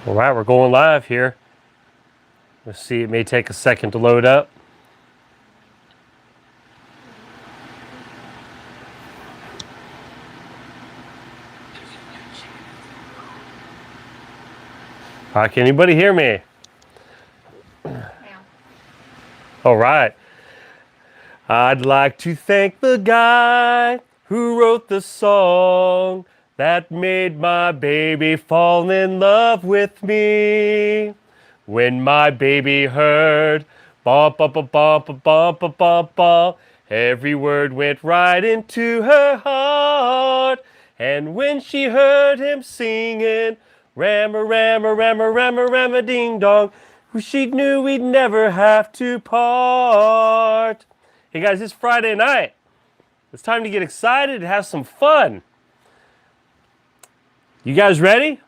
All right, we're going live here. Let's see, it may take a second to load up. Can anybody hear me? All right. I'd like to thank the guy who wrote the song that made my baby fall in love with me. When my baby heard bump, bump, bump, bump, bump, bump, bump, bump, every word went right into her heart. And when she heard him singing, Rammer, rammer, rammer, rammer, rammer, ding dong, she knew we'd never have to part. Hey guys, it's Friday night. It's time to get excited and have some fun. You guys ready?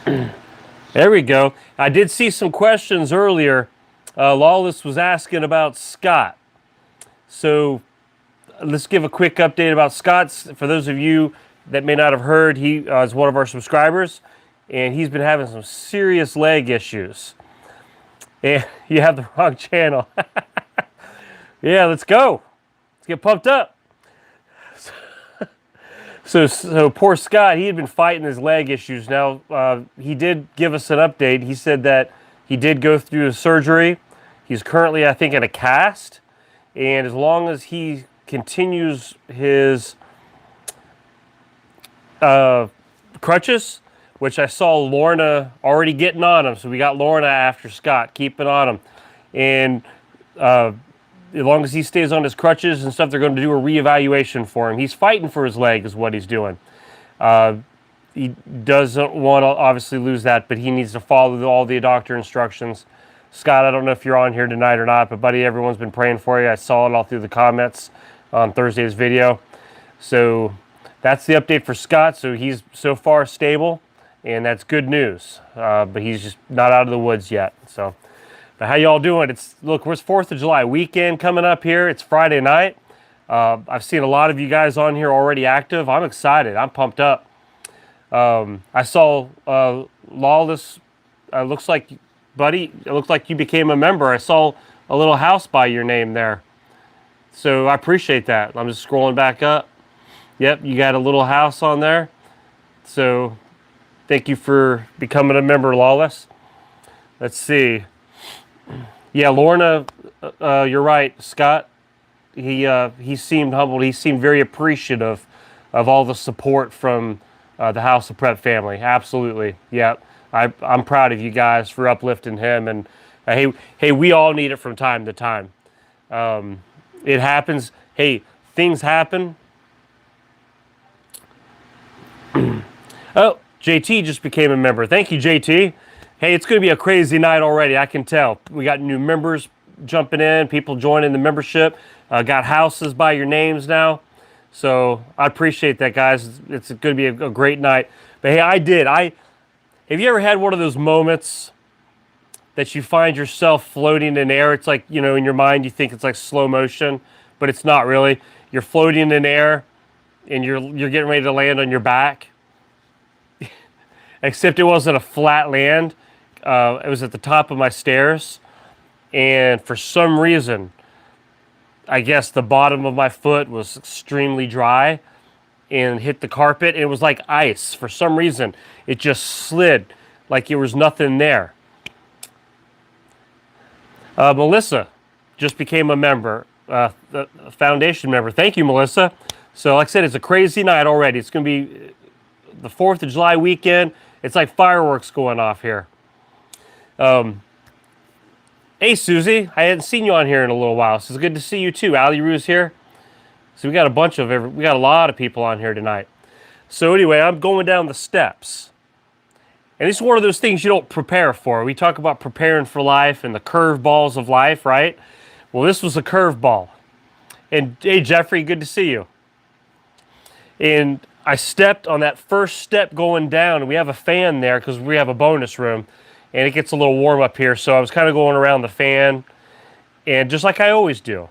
There we go. I did see some questions earlier. Lawless was asking about Scott. So let's give a quick update about Scott. For those of you that may not have heard, he is one of our subscribers, and he's been having some serious leg issues. And you have the wrong channel. Yeah, let's go. Let's get pumped up. So poor Scott, he had been fighting his leg issues. Now, he did give us an update. He said that he did go through a surgery. He's currently, I think, in a cast. And as long as he continues his crutches, which I saw Lorna already getting on him. So we got Lorna after Scott, keeping on him. And as long as he stays on his crutches and stuff, they're going to do a reevaluation for him. He's fighting for his leg is what he's doing. He doesn't want to obviously lose that, but he needs to follow all the doctor instructions. Scott, I don't know if you're on here tonight or not, but buddy, everyone's been praying for you. I saw it all through the comments on Thursday's video. So that's the update for Scott. So he's so far stable, and that's good news. But he's just not out of the woods yet. So, but how y'all doing? Look, it's 4th of July weekend coming up here. It's Friday night. I've seen a lot of you guys on here already active. I'm excited. I'm pumped up. I saw Lawless. Looks like, buddy, it looks like you became a member. I saw a little house by your name there. So I appreciate that. I'm just scrolling back up. Yep, you got a little house on there. So thank you for becoming a member, Lawless. Let's see. Yeah, Lorna, you're right, Scott. He seemed humbled. He seemed very appreciative of all the support from the House of Prep family. Absolutely. Yeah, I'm proud of you guys for uplifting him. And hey, we all need it from time to time. It happens. Hey, things happen. Oh, JT just became a member. Thank you, JT. Hey, it's going to be a crazy night already. I can tell. We got new members jumping in, people joining the membership. Got houses by your names now. So I appreciate that, guys. It's going to be a great night. But hey, have you ever had one of those moments that you find yourself floating in air? It's like, in your mind you think it's like slow motion, but it's not really. You're floating in air and you're getting ready to land on your back. Except it wasn't a flat land. It was at the top of my stairs. And for some reason, I guess the bottom of my foot was extremely dry and hit the carpet. It was like ice. For some reason, it just slid like there was nothing there. Melissa just became a member, a foundation member. Thank you, Melissa. So like I said, it's a crazy night already. It's going to be the 4th of July weekend. It's like fireworks going off here. Hey, Susie. I hadn't seen you on here in a little while, so it's good to see you too. Ali Rue's here. So we got a lot of people on here tonight. So anyway, I'm going down the steps. And it's one of those things you don't prepare for. We talk about preparing for life and the curveballs of life, right? Well, this was a curveball. And hey, Jeffrey, good to see you. And I stepped on that first step going down, and we have a fan there because we have a bonus room, and it gets a little warm up here. So I was kind of going around the fan, and just like I always do.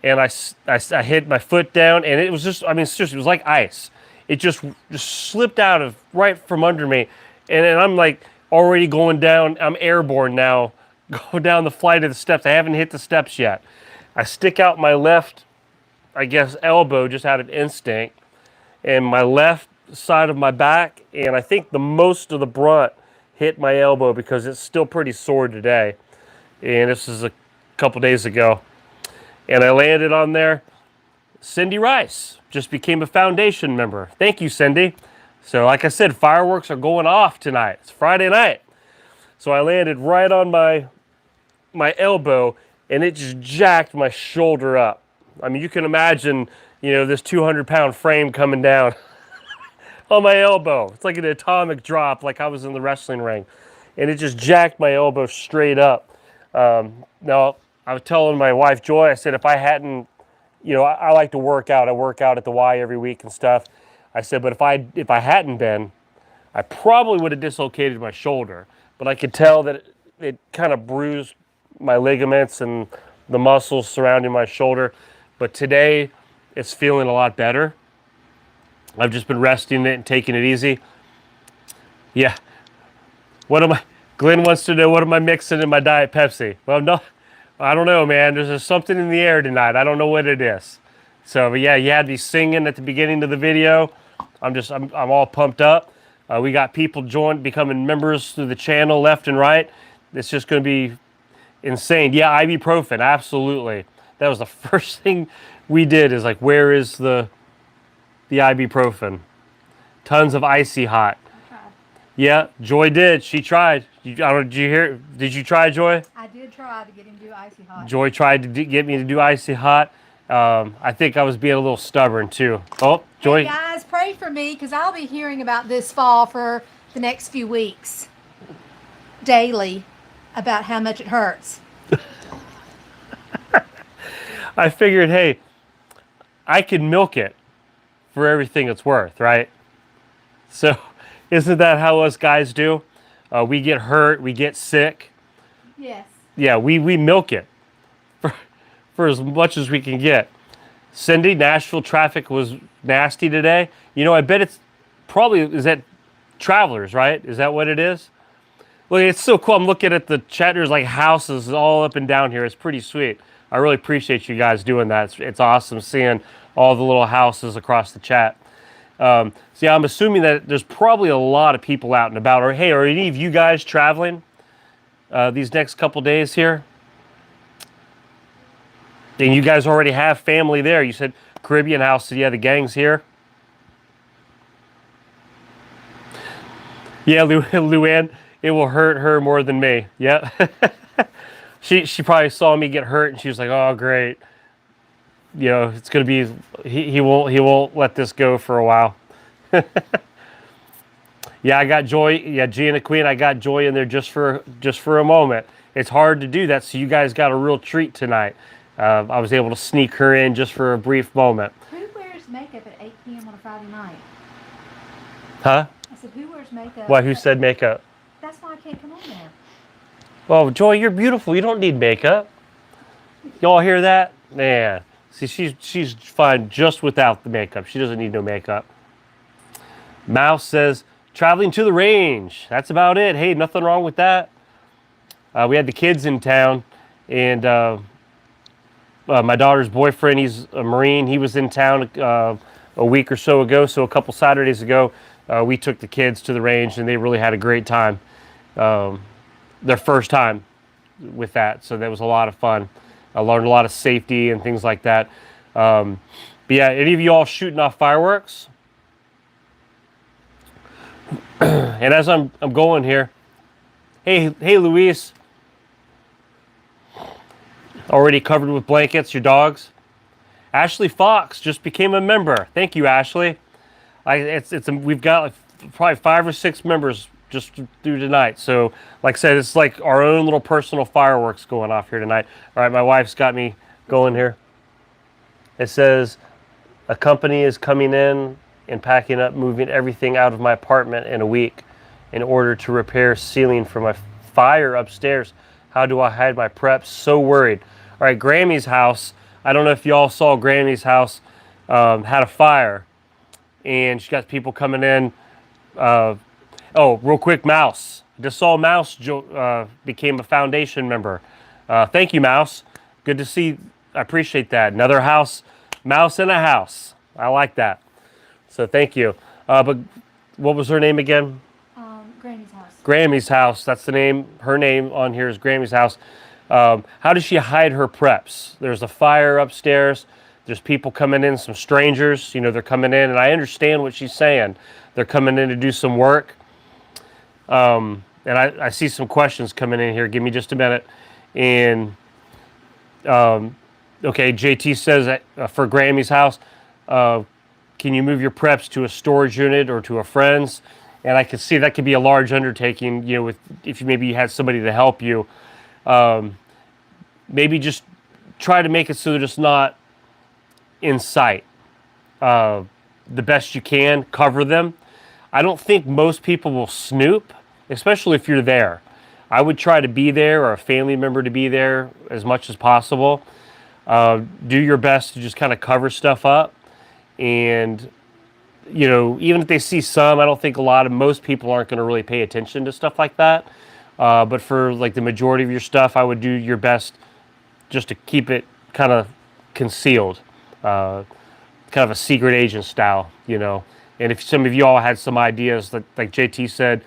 and I hit my foot down, and it was just, I mean, seriously, it was like ice. It just slipped out of right from under me, and I'm like already going down. I'm airborne now, go down the flight of the steps. I haven't hit the steps yet. I stick out my left, I guess, elbow just out of instinct, and my left side of my back, and I think the most of the brunt hit my elbow because it's still pretty sore today. And this is a couple days ago. And I landed on there. Cindy Rice just became a foundation member. Thank you, Cindy. So like I said, fireworks are going off tonight. It's Friday night. So I landed right on my elbow, and it just jacked my shoulder up. I mean, you can imagine, this 200-pound frame coming down on my elbow. It's like an atomic drop, like I was in the wrestling ring. And it just jacked my elbow straight up. Now, I was telling my wife, Joy, I said, if I hadn't, I like to work out. I work out at the Y every week and stuff. I said, but if I hadn't been, I probably would have dislocated my shoulder. But I could tell that it kind of bruised my ligaments and the muscles surrounding my shoulder. But today, it's feeling a lot better. I've just been resting it and taking it easy. Yeah. Glenn wants to know, what am I mixing in my Diet Pepsi? Well, no, I don't know, man. There's just something in the air tonight. I don't know what it is. So, but yeah, you had me singing at the beginning of the video. I'm all pumped up. We got people becoming members through the channel left and right. It's just going to be insane. Yeah, ibuprofen, absolutely. That was the first thing we did, is like, where is the ibuprofen? Tons of icy hot. Yeah, Joy did. She tried. Did you hear? Did you try, Joy? I did try to get him to do icy hot. Joy tried to get me to do icy hot. I think I was being a little stubborn too. Oh, Joy. Hey guys, pray for me, because I'll be hearing about this fall for the next few weeks, daily, about how much it hurts. I figured, hey, I can milk it for everything it's worth, right? So, isn't that how us guys do? We get hurt, we get sick. Yes. Yeah, we milk it for as much as we can get. Cindy, Nashville traffic was nasty today. I bet it's probably, is that travelers, right? Is that what it is? Look, it's so cool. I'm looking at the chat. There's like houses all up and down here. It's pretty sweet. I really appreciate you guys doing that. It's awesome seeing all the little houses across the chat. So yeah, I'm assuming that there's probably a lot of people out and about. Or hey, are any of you guys traveling these next couple days here? And you guys already have family there. You said Caribbean house, so yeah, the gang's here. Yeah, Luann, it will hurt her more than me. Yeah. She probably saw me get hurt and she was like, oh, great. It's going to be, he won't let this go for a while. Yeah, I got Joy. Yeah, Gina Queen, I got Joy in there just for a moment. It's hard to do that, so you guys got a real treat tonight. I was able to sneak her in just for a brief moment. Who wears makeup at 8 p.m. on a Friday night? Huh? I said, who wears makeup? Why, who said makeup? That's why I can't come on there. Well, Joy, you're beautiful. You don't need makeup. Y'all hear that? Man. See, she's fine just without the makeup. She doesn't need no makeup. Mouse says, traveling to the range. That's about it. Hey, nothing wrong with that. We had the kids in town, and my daughter's boyfriend, he's a Marine. He was in town a week or so ago. So a couple Saturdays ago, we took the kids to the range, and they really had a great time. Their first time with that. So that was a lot of fun. I learned a lot of safety and things like that. But yeah, any of you all shooting off fireworks? And as I'm going here, hey Luis, already covered with blankets, your dogs? Ashley Fox just became a member. Thank you, Ashley. We've got like probably 5 or 6 members just through tonight. So like I said, it's like our own little personal fireworks going off here tonight. All right, my wife's got me going here. It says a company is coming in and packing up, moving everything out of my apartment in a week in order to repair ceiling for my fire upstairs. How do I hide my preps? So worried. All right, Grammy's house. I don't know if y'all saw Grammy's house had a fire, and she got people coming in. Oh, real quick, Mouse. Just saw Mouse became a foundation member. Thank you, Mouse. Good to see. I appreciate that. Another mouse in a house. I like that. So thank you. But what was her name again? Granny's house. Grammy's house. That's the name. Her name on here is Grammy's house. How does she hide her preps? There's a fire upstairs. There's people coming in, some strangers. They're coming in, and I understand what she's saying. They're coming in to do some work. And I see some questions coming in here. Give me just a minute. And okay, JT says that, for Grammy's house, can you move your preps to a storage unit or to a friend's? And I can see that could be a large undertaking. If maybe you had somebody to help you, maybe just try to make it so that it's not in sight. The best you can, cover them. I don't think most people will snoop, especially if you're there. I would try to be there, or a family member to be there as much as possible. Do your best to just kind of cover stuff up. And, even if they see some, I don't think most people aren't going to really pay attention to stuff like that. But for like the majority of your stuff, I would do your best just to keep it kind of concealed, kind of a secret agent style, And if some of you all had some ideas, like JT said.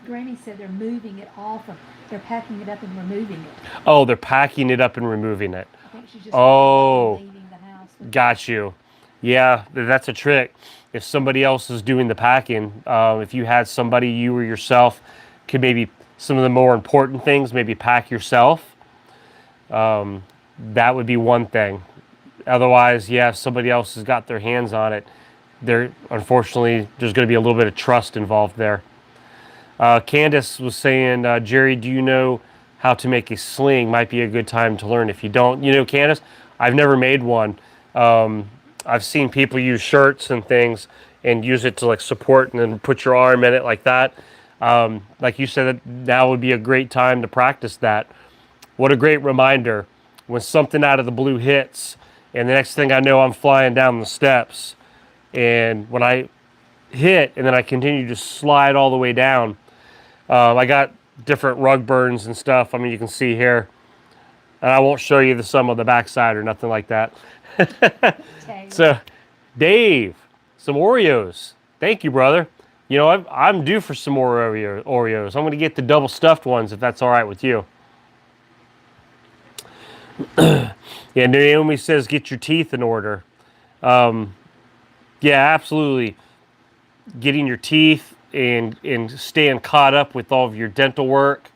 Granny said they're moving it off. They're packing it up and removing it. Oh, they're packing it up and removing it. I think she's just leaving the house. Got you. Yeah, that's a trick. If somebody else is doing the packing, if you had somebody, you or yourself, could maybe some of the more important things, maybe pack yourself. That would be one thing. Otherwise, if somebody else has got their hands on it, unfortunately, there's going to be a little bit of trust involved there. Candace was saying, Jerry, do you know how to make a sling? Might be a good time to learn. If you don't, Candace, I've never made one. I've seen people use shirts and things and use it to like support and then put your arm in it like that. Like you said, now would be a great time to practice that. What a great reminder when something out of the blue hits, and the next thing I know, I'm flying down the steps. And when I hit and then I continue to slide all the way down, I got different rug burns and stuff. I mean, you can see here, and I won't show you some on the backside or nothing like that. So, Dave, some Oreos. Thank you, brother. I'm due for some more Oreos. I'm going to get the double stuffed ones if that's all right with you. Yeah, Naomi says get your teeth in order. Yeah, absolutely. Getting your teeth and staying caught up with all of your dental work,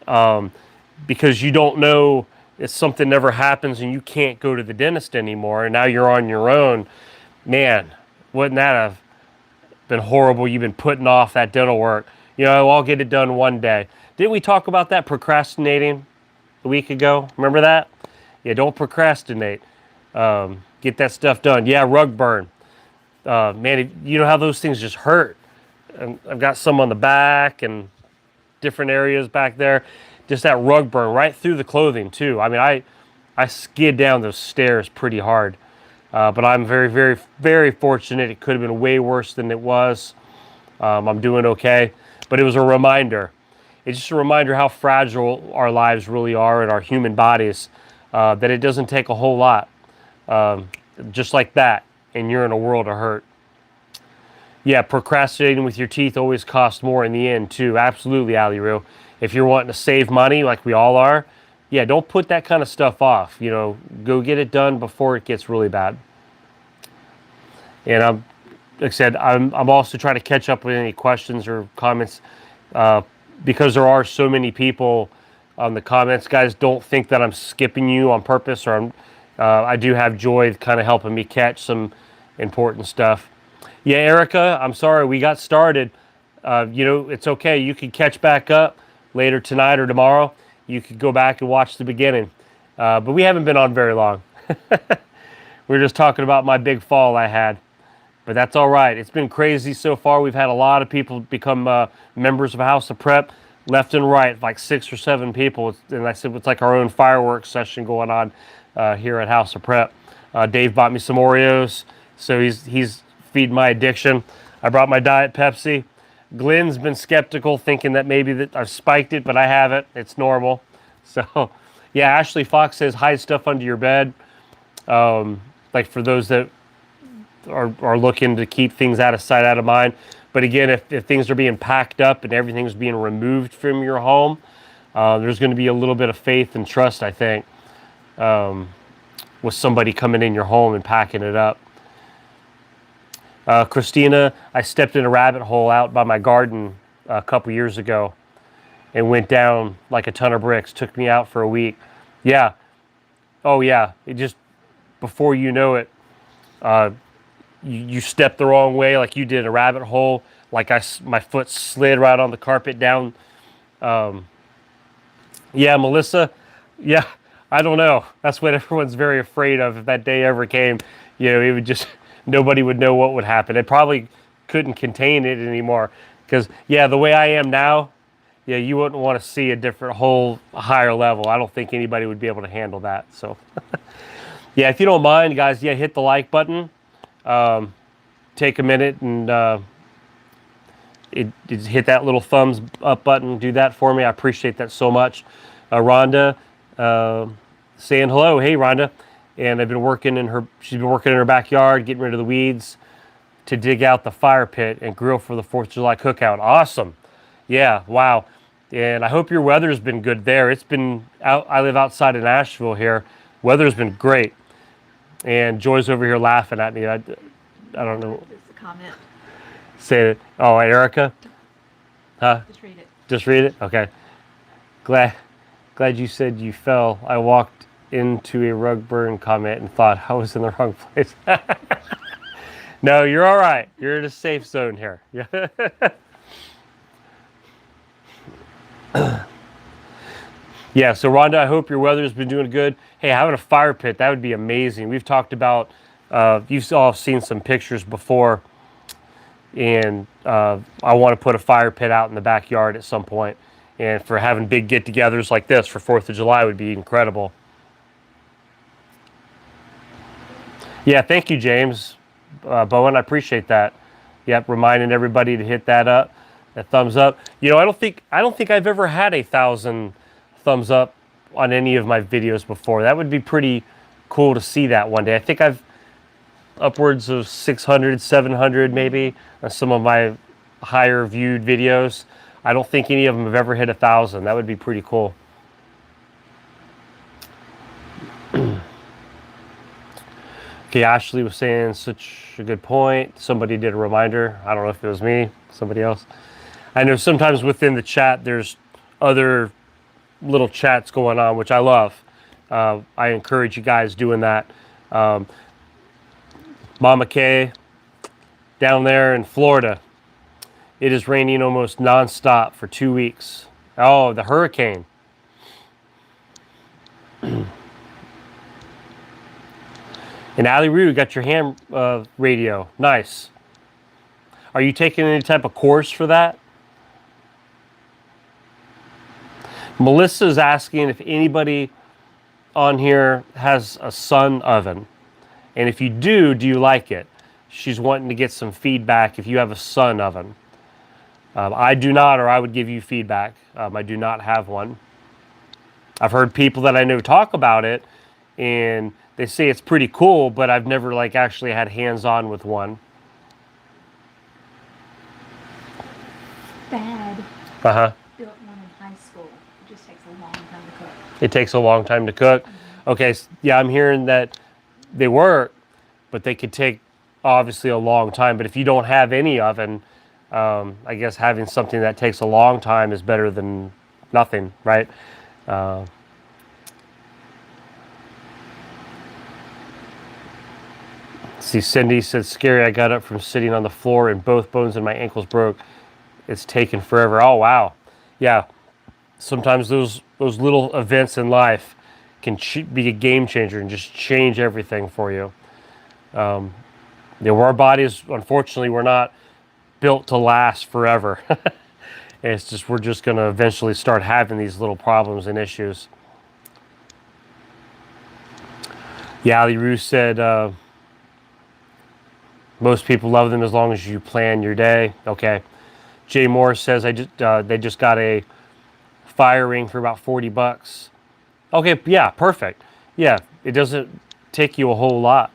because you don't know if something never happens and you can't go to the dentist anymore, and now you're on your own. Man, wouldn't that have been horrible? You've been putting off that dental work. I'll get it done one day. Didn't we talk about that procrastinating a week ago? Remember that? Yeah, don't procrastinate. Get that stuff done. Yeah, rug burn. Man, you know how those things just hurt. And I've got some on the back and different areas back there. Just that rug burn right through the clothing too. I mean, I skid down those stairs pretty hard. But I'm very, very, very fortunate. It could have been way worse than it was. I'm doing okay. But it was a reminder. It's just a reminder how fragile our lives really are and our human bodies. That it doesn't take a whole lot. Just like that. And you're in a world of hurt. Yeah, procrastinating with your teeth always costs more in the end too. Absolutely, Ali Roo. If you're wanting to save money like we all are, yeah, don't put that kind of stuff off. Go get it done before it gets really bad. And like I said, I'm also trying to catch up with any questions or comments, because there are so many people on the comments. Guys, don't think that I'm skipping you on purpose, or I do have Joy kind of helping me catch some important stuff. Yeah, Erica, I'm sorry we got started. It's okay. You can catch back up later tonight or tomorrow. You could go back and watch the beginning. But we haven't been on very long. We're just talking about my big fall I had. But that's all right. It's been crazy so far. We've had a lot of people become members of House of Prep, left and right, like 6 or 7 people. And I said it's like our own fireworks session going on. here at House of Prep. Dave bought me some Oreos, so he's feeding my addiction. I brought my Diet Pepsi. Glenn's been skeptical, thinking that maybe that I've spiked it, but I haven't. It's normal. So, yeah, Ashley Fox says hide stuff under your bed. Like for those that are looking to keep things out of sight, out of mind. But again, if things are being packed up and everything's being removed from your home, there's going to be a little bit of faith and trust, I think, with somebody coming in your home and packing it up. Christina, I stepped in a rabbit hole out by my garden a couple years ago and went down like a ton of bricks. Took me out for a week. Yeah. Oh, yeah. It just, before you know it, you stepped the wrong way like you did a rabbit hole. Like my foot slid right on the carpet down. Yeah, Melissa. Yeah, I don't know. That's what everyone's very afraid of. If that day ever came, it would just... Nobody would know what would happen. It probably couldn't contain it anymore. Because, yeah, the way I am now, yeah, you wouldn't want to see a whole higher level. I don't think anybody would be able to handle that. So, yeah, if you don't mind, guys, yeah, hit the like button. Take a minute and hit that little thumbs up button. Do that for me. I appreciate that so much. Rhonda saying hello. Hey, Rhonda. And she's been working in her backyard, getting rid of the weeds to dig out the fire pit and grill for the 4th of July cookout. Awesome. Yeah, wow. And I hope your weather's been good there. It's been out. I live outside of Nashville here. Weather's been great. And Joy's over here laughing at me. I don't know. It's a comment. Say it. Oh, Erica? Huh? Just read it. Just read it? Okay. Glad you said you fell. I walked into a rug burn comment and thought I was in the wrong place. No, you're all right. You're in a safe zone here. Yeah. Yeah, so Rhonda, I hope your weather's been doing good. Hey, having a fire pit, that would be amazing. We've talked about, you've all seen some pictures before, and I want to put a fire pit out in the backyard at some point. And for having big get-togethers like this for 4th of July would be incredible. Yeah, thank you, James. Bowen, I appreciate that. Yep, reminding everybody to hit that thumbs up. I don't think I've ever had 1,000 thumbs up on any of my videos before. That would be pretty cool to see that one day. I think I've upwards of 600, 700 maybe on some of my higher viewed videos. I don't think any of them have ever hit 1,000. That would be pretty cool. Okay, Ashley was saying such a good point. Somebody did a reminder. I don't know if it was me, somebody else. I know sometimes within the chat there's other little chats going on, which I love. I encourage you guys doing that. Mama Kay, down there in Florida, it is raining almost nonstop for 2 weeks. Oh, the hurricane. And Ali Roo, got your ham radio. Nice. Are you taking any type of course for that? Melissa's asking if anybody on here has a sun oven. And if you do you like it? She's wanting to get some feedback if you have a sun oven. I do not, or I would give you feedback. I do not have one. I've heard people that I know talk about it, and they say it's pretty cool, but I've never actually had hands-on with one. Dad Uh-huh. built one in high school. It just takes a long time to cook. It takes a long time to cook. Okay, yeah, I'm hearing that they work, but they could take obviously a long time. But if you don't have any oven, I guess having something that takes a long time is better than nothing, right? See, Cindy said, scary, I got up from sitting on the floor and both bones in my ankles broke. It's taken forever. Oh, wow. Yeah, sometimes those little events in life can be a game changer and just change everything for you. Our bodies, unfortunately, we're not built to last forever. It's just, we're just going to eventually start having these little problems and issues. Yali Roo said, most people love them as long as you plan your day. Okay. Jay Moore says, they just got a fire ring for about $40. Okay, yeah, perfect. Yeah, it doesn't take you a whole lot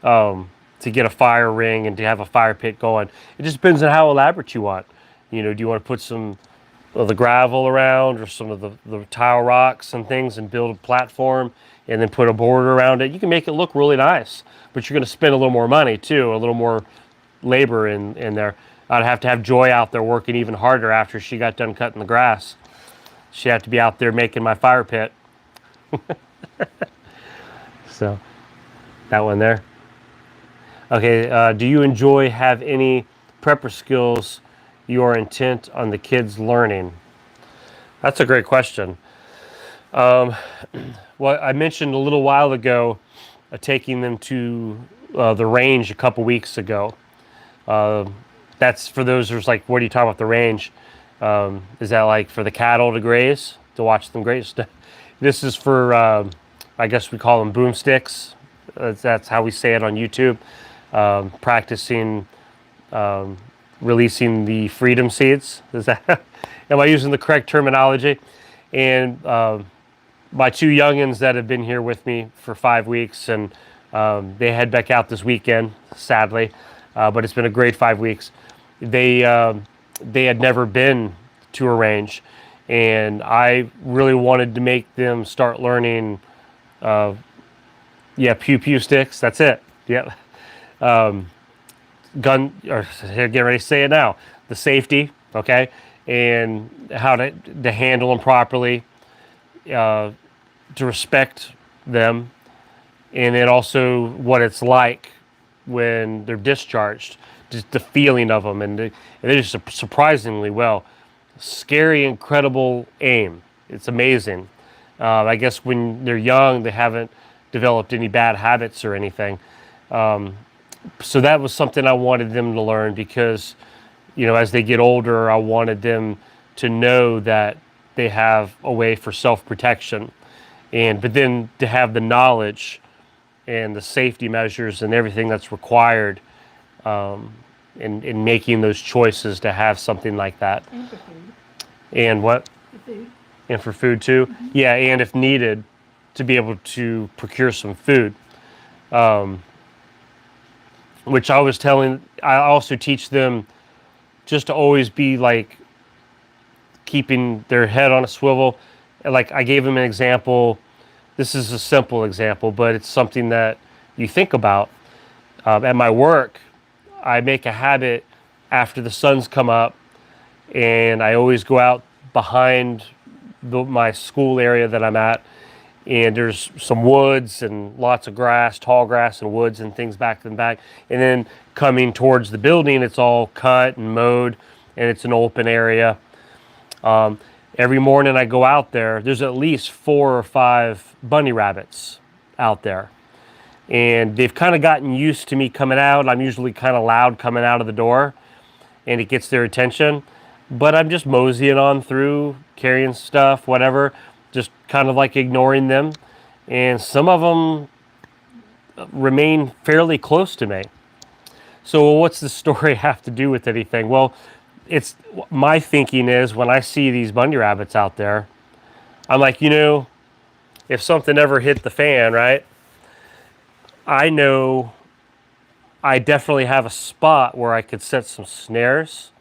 to get a fire ring and to have a fire pit going. It just depends on how elaborate you want. You know, do you want to put some of the gravel around or some of the tile rocks and things and build a platform and then put a border around it? You can make it look really nice, but you're going to spend a little more money too, a little more labor in there. I'd have to have Joy out there working even harder after she got done cutting the grass. She'd have to be out there making my fire pit. So, that one there. Okay, do you have any prepper skills you are intent on the kids learning? That's a great question. Well, I mentioned a little while ago taking them to the range a couple weeks ago. That's for those who's like, what are you talking about the range? Is that like for the cattle to graze, to watch them graze? This is for, I guess we call them boomsticks. That's how we say it on YouTube. Practicing releasing the freedom seeds. Is that, am I using the correct terminology? And my two youngins that have been here with me for 5 weeks, and they head back out this weekend, sadly, but it's been a great 5 weeks. They had never been to a range, and I really wanted to make them start learning, pew pew sticks. That's it. Yep. Gun, or get ready to say it now. The safety, okay, and how to handle them properly, to respect them, and then also what it's like when they're discharged, just the feeling of them, and they're just surprisingly well. Scary, incredible aim. It's amazing. I guess when they're young, they haven't developed any bad habits or anything. So that was something I wanted them to learn because, you know, as they get older, I wanted them to know that they have a way for self-protection, but then to have the knowledge and the safety measures and everything that's required in making those choices to have something like that. And for food. And what? For food. And for food too. Mm-hmm. Yeah, and if needed, to be able to procure some food. Which I also teach them just to always be like keeping their head on a swivel. Like I gave them an example. This is a simple example, but it's something that you think about. At my work, I make a habit after the sun's come up, and I always go out behind my school area that I'm at, and there's some woods and lots of grass, tall grass and woods and things back and back. And then coming towards the building, it's all cut and mowed, and it's an open area. Every morning I go out there, there's at least 4 or 5 bunny rabbits out there. And they've kind of gotten used to me coming out. I'm usually kind of loud coming out of the door, and it gets their attention. But I'm just moseying on through, carrying stuff, whatever, just kind of like ignoring them. And some of them remain fairly close to me. So what's the story have to do with anything? Well, it's my thinking is when I see these bunny rabbits out there, I'm like, you know, if something ever hit the fan, right? I know I definitely have a spot where I could set some snares.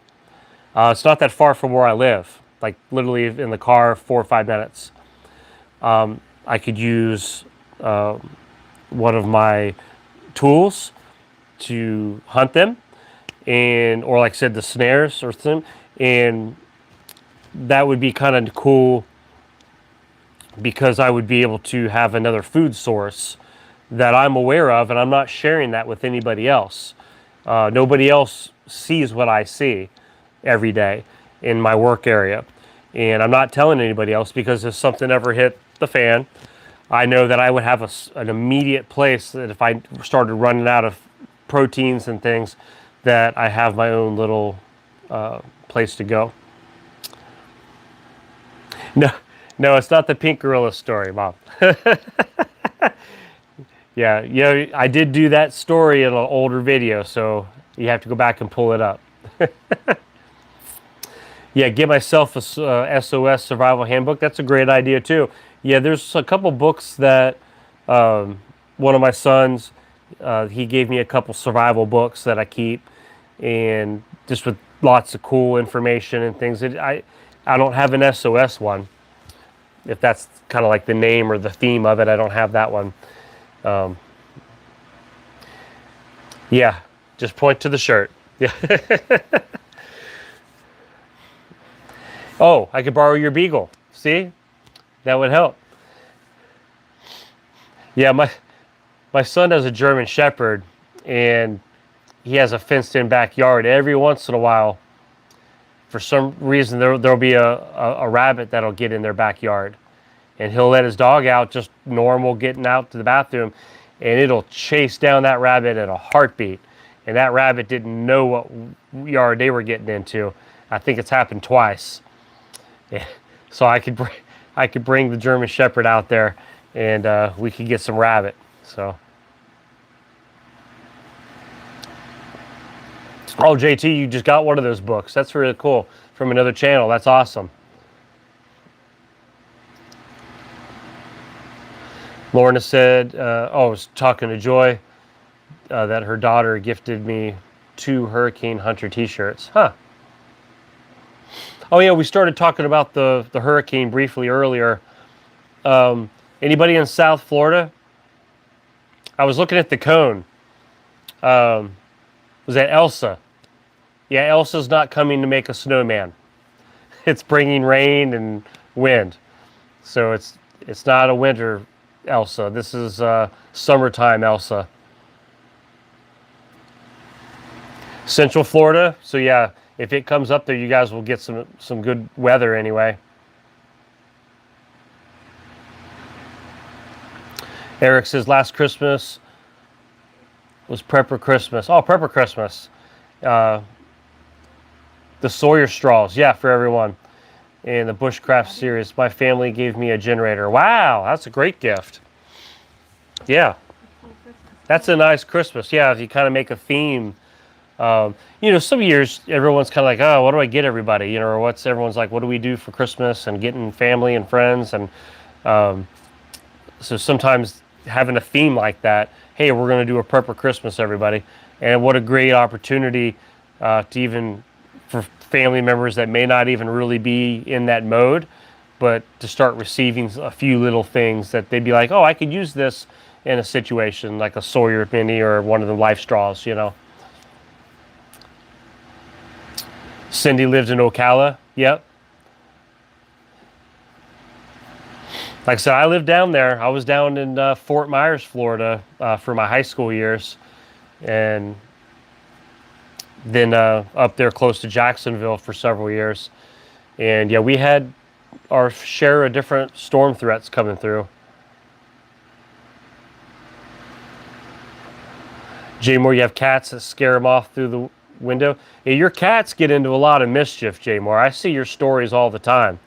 It's not that far from where I live, like literally in the car, 4 or 5 minutes. I could use one of my tools to hunt them, or like I said, the snares or something, and that would be kind of cool because I would be able to have another food source that I'm aware of, and I'm not sharing that with anybody else. Nobody else sees what I see every day in my work area, and I'm not telling anybody else because if something ever hit the fan, I know that I would have an immediate place that if I started running out of proteins and things, that I have my own little place to go. No, it's not the pink gorilla story, Mom. Yeah, yeah, I did do that story in an older video, so you have to go back and pull it up. Yeah, get myself a SOS survival handbook. That's a great idea too. Yeah, there's a couple books that one of my sons he gave me a couple survival books that I keep, and just with lots of cool information and things. I don't have an SOS one. If that's kind of like the name or the theme of it, I don't have that one. Yeah, just point to the shirt. Yeah. Oh, I could borrow your beagle. See? That would help. Yeah, my son has a German Shepherd, and he has a fenced-in backyard. Every once in a while, for some reason, there'll be a rabbit that'll get in their backyard, and he'll let his dog out, just normal, getting out to the bathroom, and it'll chase down that rabbit at a heartbeat. And that rabbit didn't know what yard they were getting into. I think it's happened twice. Yeah. So I could bring the German Shepherd out there, and we could get some rabbit. So, oh, JT, you just got one of those books. That's really cool, from another channel. That's awesome. Lorna said, I was talking to Joy, that her daughter gifted me 2 Hurricane Hunter t-shirts. Huh. Oh yeah, we started talking about the hurricane briefly earlier. Anybody in South Florida? I was looking at the cone. Was that Elsa? Yeah, Elsa's not coming to make a snowman. It's bringing rain and wind. So it's not a winter Elsa. This is summertime Elsa. Central Florida. So yeah, if it comes up there, you guys will get some good weather anyway. Eric says last Christmas was Prepper Christmas. Oh, Prepper Christmas. The Sawyer straws. Yeah, for everyone. And the Bushcraft series. My family gave me a generator. Wow, that's a great gift. Yeah. That's a nice Christmas. Yeah, if you kind of make a theme. Some years everyone's kind of like, oh, what do I get everybody? Or everyone's like, what do we do for Christmas, and getting family and friends. And so sometimes having a theme like that, hey, we're going to do a Prepper Christmas, everybody. And what a great opportunity to even for family members that may not even really be in that mode, but to start receiving a few little things that they'd be like, oh, I could use this in a situation like a Sawyer Mini or one of the Life Straws, Cindy lived in Ocala. Yep. Like I said, I lived down there. I was down in Fort Myers, Florida, for my high school years, and then up there close to Jacksonville for several years. And yeah, we had our share of different storm threats coming through. Jay Moore, you have cats that scare them off through the window. Yeah, your cats get into a lot of mischief, Jay Moore. I see your stories all the time.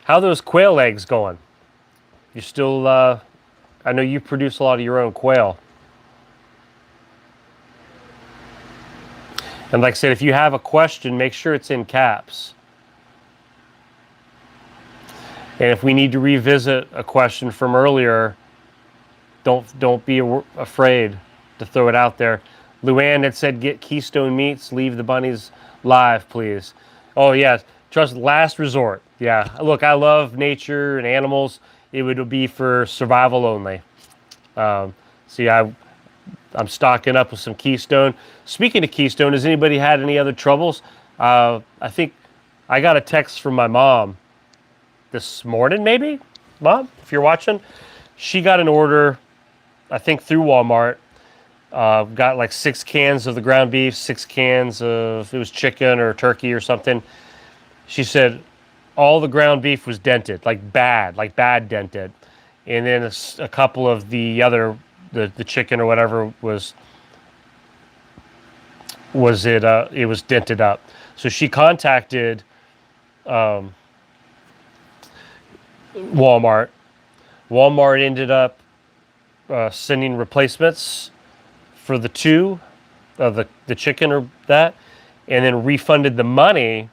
How are those quail eggs going? You still, I know you produce a lot of your own quail. And like I said, if you have a question, make sure it's in caps. And if we need to revisit a question from earlier, don't be afraid to throw it out there. Luann had said, get Keystone Meats, leave the bunnies live, please. Oh, yeah, trust, last resort. Yeah, look, I love nature and animals. It would be for survival only. See, I'm stocking up with some Keystone. Speaking of Keystone, has anybody had any other troubles? I think I got a text from my mom this morning, maybe? Mom, if you're watching. She got an order, I think through Walmart. Got like 6 cans of the ground beef, 6 cans of, it was chicken or turkey or something. She said all the ground beef was dented, like bad dented. And then a couple of the other, the chicken or whatever it was dented up. So she contacted Walmart. Walmart ended up sending replacements for the two of the chicken or that, and then refunded the money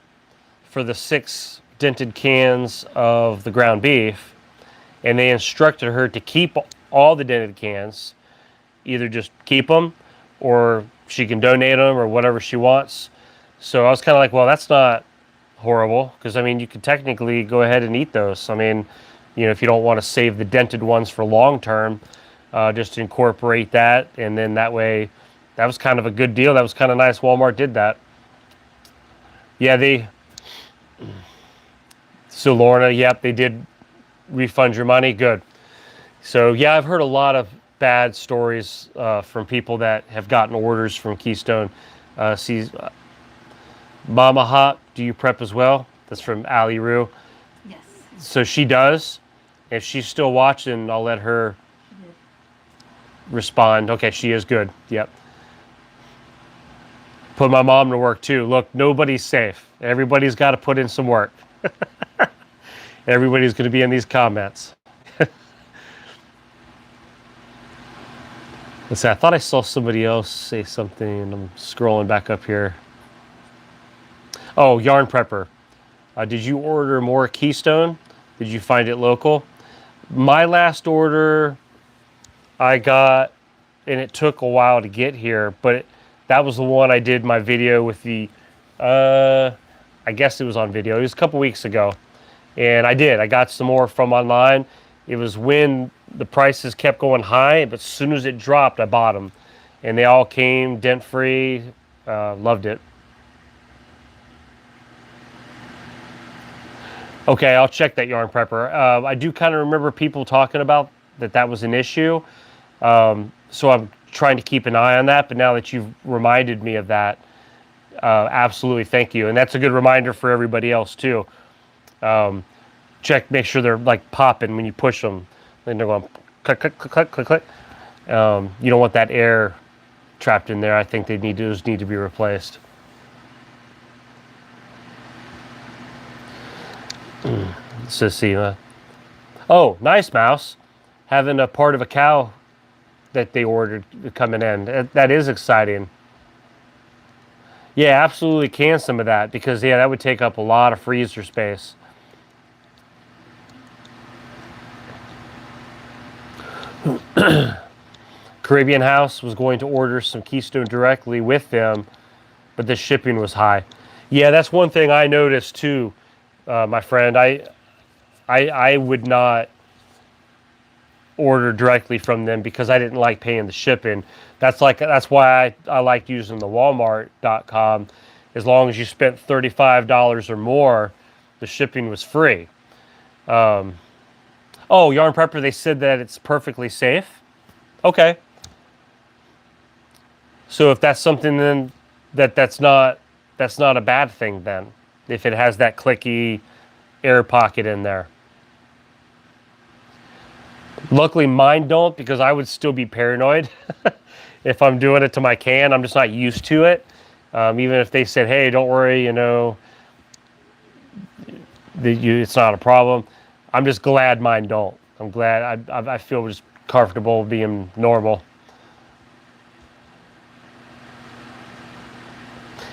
for the 6 dented cans of the ground beef. And they instructed her to keep all the dented cans, either just keep them or she can donate them or whatever she wants. So I was kind of like, well, that's not horrible, because I mean, you could technically go ahead and eat those. I mean, if you don't want to save the dented ones for long term, just incorporate that, and then that way, that was kind of a good deal. That was kind of nice. Walmart did that. Yeah, so Lorna, yep, they did refund your money. Good. So yeah, I've heard a lot of bad stories from people that have gotten orders from Keystone. Mama Hop, do you prep as well? That's from Ali Roo. Yes. So she does. If she's still watching, I'll let her respond. Okay, she is good. Yep. Put my mom to work too. Look, nobody's safe. Everybody's got to put in some work. Everybody's going to be in these comments. Let's see, I thought I saw somebody else say something. I'm scrolling back up here. Oh, Yarn Prepper. Did you order more Keystone? Did you find it local? My last order I got, and it took a while to get here, but that was the one I did my video with the, I guess it was on video. It was a couple weeks ago. And I got some more from online. It was when the prices kept going high, but as soon as it dropped, I bought them. And they all came dent-free. Loved it. Okay, I'll check that, Yarn Prepper. I do kind of remember people talking about that was an issue. So I'm trying to keep an eye on that. But now that you've reminded me of that, absolutely, thank you. And that's a good reminder for everybody else too. Check, make sure they're like popping when you push them. Then they're going click, click, click, click, click, click. You don't want that air trapped in there. I think those need to be replaced. So see, oh, nice, Mouse. Having a part of a cow that they ordered coming in. That is exciting. Yeah, absolutely can some of that, because yeah, that would take up a lot of freezer space. Caribbean House was going to order some Keystone directly with them, but the shipping was high. Yeah, that's one thing I noticed too, my friend. I would not order directly from them because I didn't like paying the shipping. That's why I like using the Walmart.com. As long as you spent $35 or more, the shipping was free. Oh, Yarn Prepper, they said that it's perfectly safe. Okay. So if that's something, then that's not a bad thing then. If it has that clicky air pocket in there. Luckily mine don't, because I would still be paranoid if I'm doing it to my can. I'm just not used to it. Even if they said, hey, don't worry, it's not a problem. I'm just glad mine don't. I'm glad. I feel just comfortable being normal.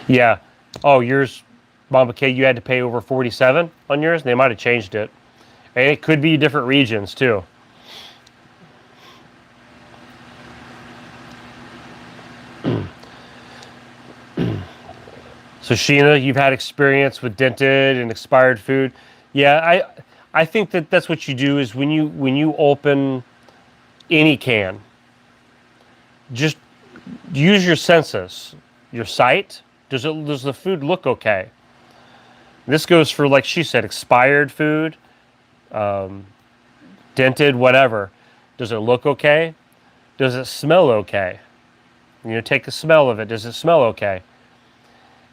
Yeah. Oh, yours, Mama K, you had to pay over $47 on yours? They might have changed it. And it could be different regions too. So Sheena, you've had experience with dented and expired food. Yeah, I think that's what you do is when you open any can, just use your senses, your sight. Does the food look okay? This goes for, like she said, expired food, dented, whatever. Does it look okay? Does it smell okay? Take a smell of it. Does it smell okay?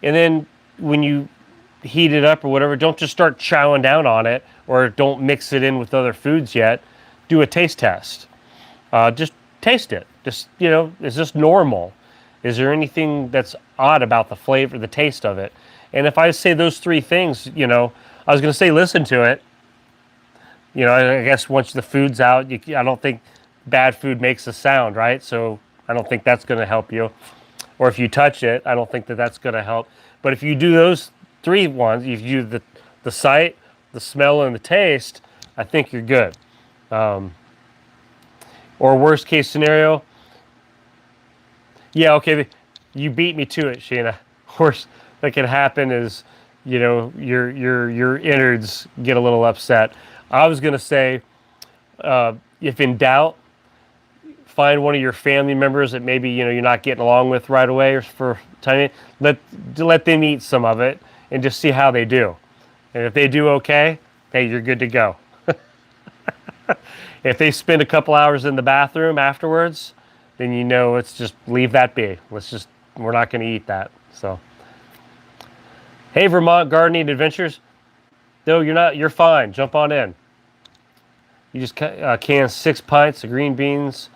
And then when you heat it up or whatever, don't just start chowing down on it, or don't mix it in with other foods yet. Do a taste test. Just taste it. Just, is this normal? Is there anything that's odd about the flavor, the taste of it? And if I say those three things, I was going to say listen to it. I guess once the food's out, I don't think bad food makes a sound, right? So I don't think that's going to help you. Or if you touch it, I don't think that that's going to help. But if you do those three ones, if you do the sight, the smell, and the taste, I think you're good. Or worst case scenario, yeah, okay, you beat me to it, Sheena. Worst that can happen is, your innards get a little upset. I was gonna say, if in doubt, find one of your family members that maybe you're not getting along with right away, or for time. Let them eat some of it and just see how they do. And if they do okay, hey, you're good to go. If they spend a couple hours in the bathroom afterwards, then let's just leave that be. We're not going to eat that. So, hey, Vermont Gardening Adventures. No, you're fine. Jump on in. You just can 6 pints of green beans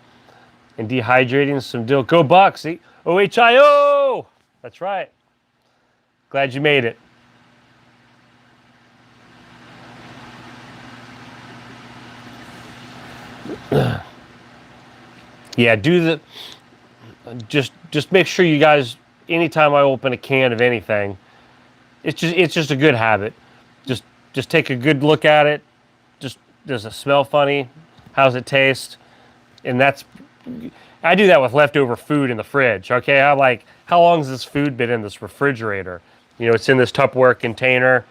and dehydrating some dill. Go Bucks! OHIO! That's right. Glad you made it. Yeah, just make sure you guys, anytime I open a can of anything, it's just a good habit. Just take a good look at it. Does it smell funny? How's it taste? And I do that with leftover food in the fridge. Okay, I'm like, how long has this food been in this refrigerator? It's in this Tupperware container.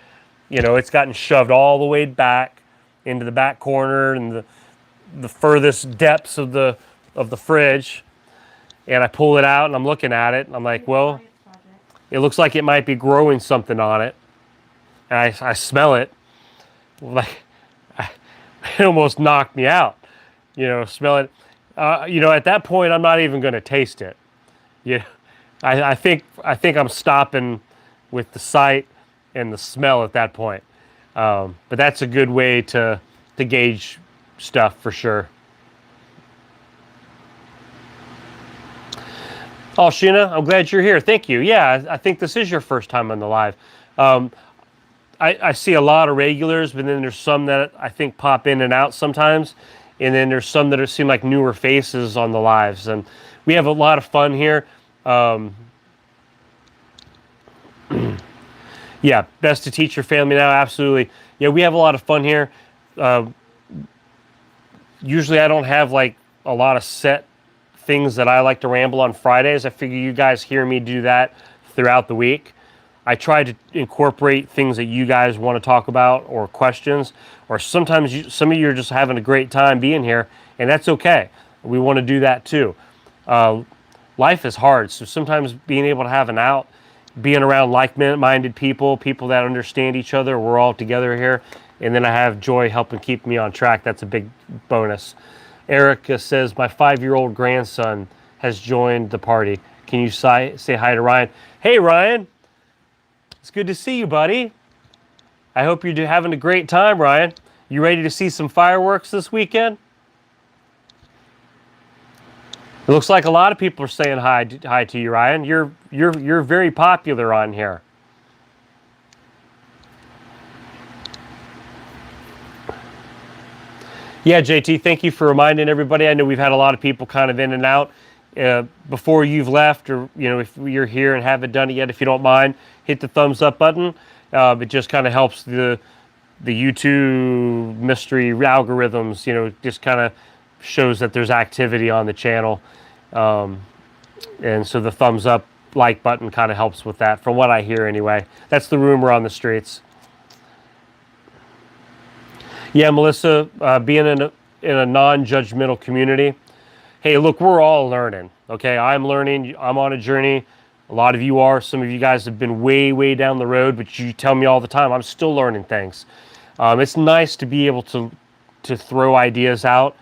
It's gotten shoved all the way back into the back corner and the furthest depths of the fridge, and I pull it out and I'm looking at it and I'm like, well, it looks like it might be growing something on it. And I smell it, like it almost knocked me out. Smell it. At that point, I'm not even going to taste it. I think I'm stopping with the sight and the smell at that point. But that's a good way to gauge stuff for sure. Oh, Sheena, I'm glad you're here. Thank you. Yeah, I think this is your first time on the live. I see a lot of regulars, but then there's some that I think pop in and out sometimes. And then there's some that seem like newer faces on the lives. And we have a lot of fun here. Yeah, best to teach your family now. Absolutely. Yeah, we have a lot of fun here. Usually I don't have like a lot of set things that I like to ramble on Fridays. I figure you guys hear me do that throughout the week. I try to incorporate things that you guys want to talk about or questions, or sometimes some of you are just having a great time being here, and that's okay. We want to do that too. Life is hard, so sometimes being able to have an out, being around like-minded people that understand each other, we're all together here, and then I have Joy helping keep me on track. That's a big bonus. Erica says, my 5-year-old grandson has joined the party. Can you say hi to Ryan? Hey, Ryan. It's good to see you, buddy. I hope you're having a great time, Ryan. You ready to see some fireworks this weekend? It looks like a lot of people are saying hi to you, Ryan. You're very popular on here. Yeah, JT, thank you for reminding everybody. I know we've had a lot of people kind of in and out before you've left, or if you're here and haven't done it yet, if you don't mind, hit the thumbs up button. It just kind of helps the YouTube mystery algorithms. Just kind of shows that there's activity on the channel, and so the thumbs up like button kind of helps with that, from what I hear anyway. That's the rumor on the streets. Yeah, Melissa, being in a non-judgmental community. Hey, look, we're all learning, okay? I'm learning. I'm on a journey. A lot of you are. Some of you guys have been way, way down the road, but you tell me all the time, I'm still learning things. It's nice to be able to throw ideas out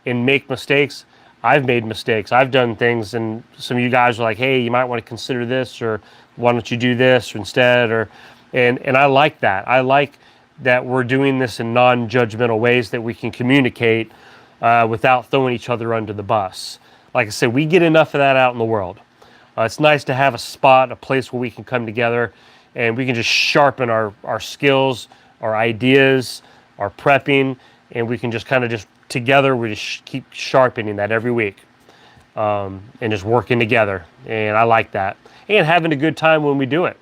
and make mistakes. I've made mistakes. I've done things, and some of you guys are like, hey, you might want to consider this, or why don't you do this instead? And I like that. I like that we're doing this in non-judgmental ways, that we can communicate without throwing each other under the bus. Like I said, we get enough of that out in the world. It's nice to have a spot, a place where we can come together and we can just sharpen our skills, our ideas, our prepping, and we can just kind of just together, we just keep sharpening that every week, and just working together. And I like that. And having a good time when we do it.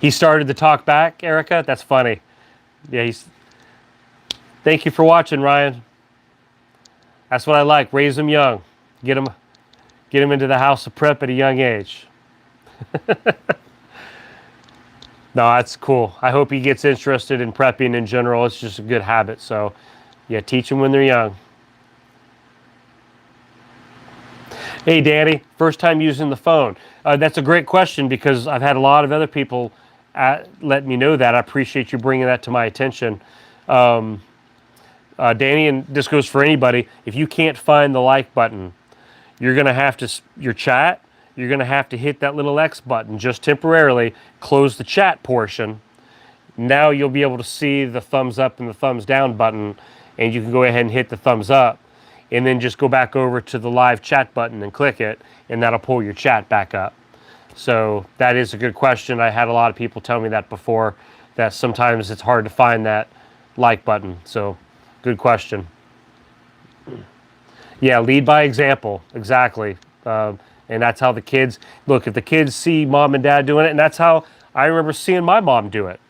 He started to talk back, Erica. That's funny. Yeah, thank you for watching, Ryan. That's what I like. Raise them young. Get them into the house of prep at a young age. No, that's cool. I hope he gets interested in prepping in general. It's just a good habit. So, yeah, teach them when they're young. Hey, Danny, first time using the phone. That's a great question because I've had a lot of other people let me know that. I appreciate you bringing that to my attention. Danny, and this goes for anybody, if you can't find the like button, you're going to have to, your chat, you're going to have to hit that little X button just temporarily, close the chat portion. Now you'll be able to see the thumbs up and the thumbs down button, and you can go ahead and hit the thumbs up, and then just go back over to the live chat button and click it, and that'll pull your chat back up. So that is a good question. I had a lot of people tell me that before, that sometimes it's hard to find that like button. So good question. Yeah, lead by example. Exactly. And that's how the kids, look, if the kids see mom and dad doing it, and that's how I remember seeing my mom do it.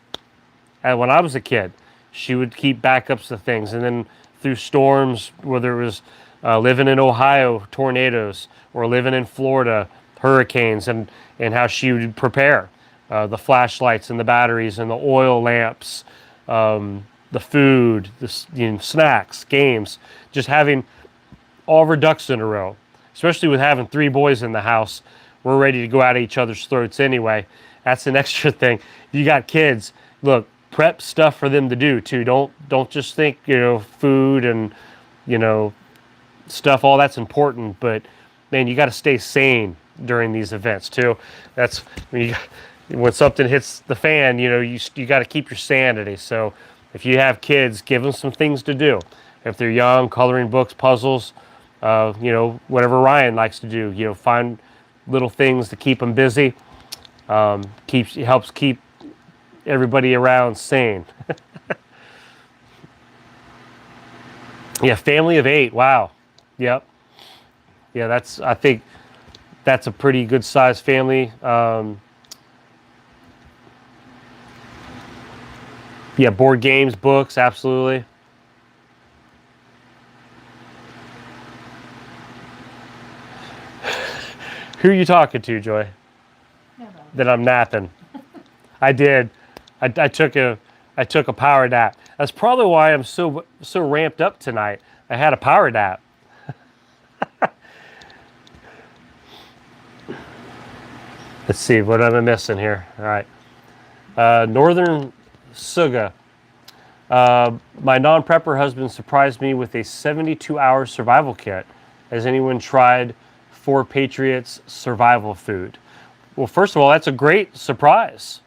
And when I was a kid, she would keep backups of things. And then through storms, whether it was living in Ohio, tornadoes, or living in Florida, hurricanes, and how she would prepare the flashlights and the batteries and the oil lamps, the food, the snacks, games, just having all of our ducks in a row. Especially with having 3 boys in the house, we're ready to go at each other's throats anyway. That's an extra thing. You got kids, look, prep stuff for them to do too. Don't just think, food and, stuff, all that's important, but man, you got to stay sane during these events too. That's when something hits the fan, you got to keep your sanity. So if you have kids, give them some things to do. If they're young, coloring books, puzzles, whatever Ryan likes to do, find little things to keep them busy. Helps keep everybody around sane. Yeah, family of 8. Wow. Yep. Yeah, I think that's a pretty good sized family. Yeah, board games, books, absolutely. Who are you talking to, Joy? Nobody. That I'm napping. I did. I took a power nap. That's probably why I'm so ramped up tonight. I had a power nap. Let's see, what am I missing here? All right. Northern Suga. My non-prepper husband surprised me with a 72-hour survival kit. Has anyone tried 4 Patriots survival food? Well, first of all, that's a great surprise.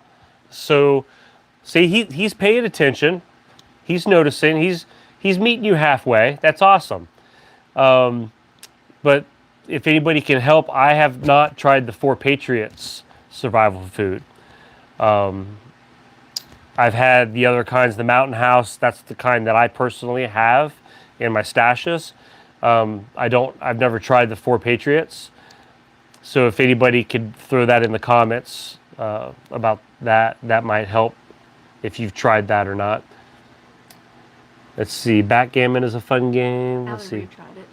So, see, he's paying attention. He's noticing. He's meeting you halfway. That's awesome. But if anybody can help, I have not tried the 4 Patriots survival food. I've had the other kinds, the Mountain House. That's the kind that I personally have in my stashes. I've never tried the 4 Patriots. So if anybody could throw that in the comments about that might help if you've tried that or not. Let's see. Backgammon is a fun game. Let's see. Tried it.